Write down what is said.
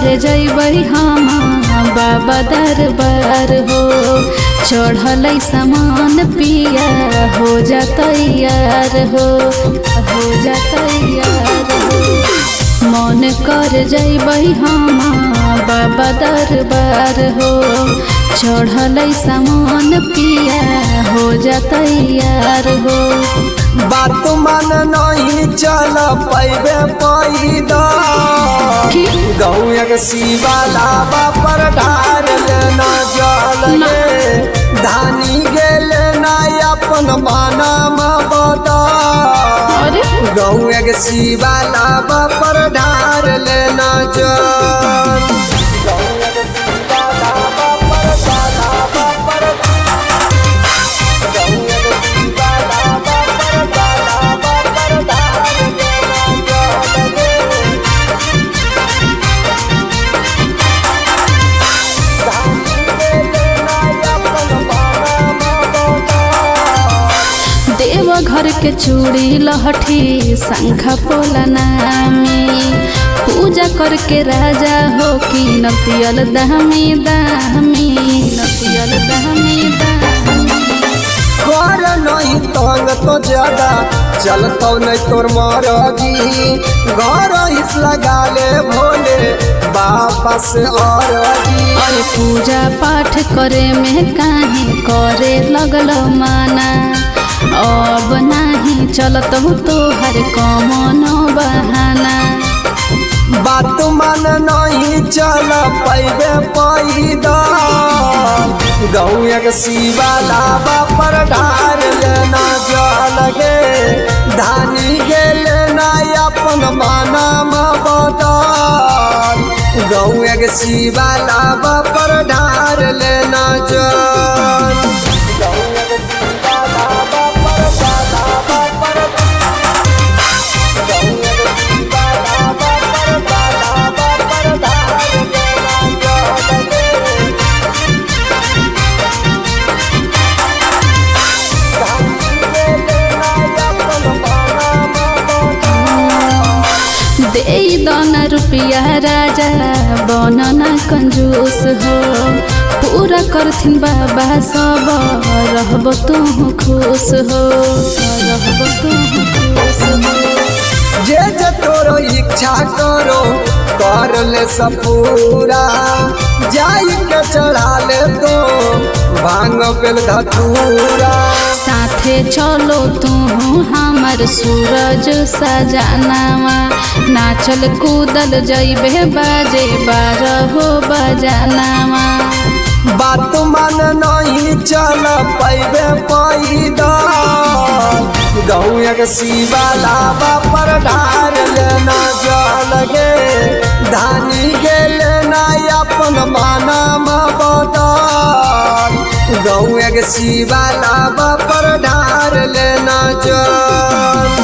कर जइबै हम बाबा दरबार हो। चढ़ल सामान पिया हो जा तैयार हो, हो जा तैयार हो। मन कर जइबै हम बाबा दरबार हो। चढ़ल सामान पिया हो जा तैयार हो। बात मन नहीं चल पैबे पैदा गौया शिवाला पर ढार लेना जल धानी गेल ना अपन माना बता गौया शिवाला पर ढार लेना जल। घर के चूड़ी लहठी शंखा पोला नामी पूजा करके राजा हो कि नतियल दामी दामी, नतियल दामी दामी। कर नहीं तंग तो ज्यादा चलतो नहीं तोर मरगी घर इस लगा ले भोले बाबा से और पूजा पाठ करे में काहे करे लगल माना। अब नहीं चलत हो तो हर कमनो बहाना। बात मन नहीं चल पैबे पैदा गौया शिवाला पर ढार लेना जल गे धानी गेल ना अपन माना बता गौया शिवाला पर ढार लेना जल। दाना रुपया राजा बनना कंजूस हो। पूरा करथिन बाबा सब रहब तू खुश हो, रहब तू खुश हो। जे तोरो इच्छा करो कर ले सब पूरा जाई के चढ़ा ले तो भांग पेल धतूरा। साथे चलो तू हमर सूरज सजनावा नाचल कूदल जइबे बाजे 12 हो बजनावा। बात मन नहीं चल पैबे पैदा गौया शिवाला पर ढार लेना जल गे धानी गेल ना अपन माना बता गौया शिवाला पर ढार लेना जल।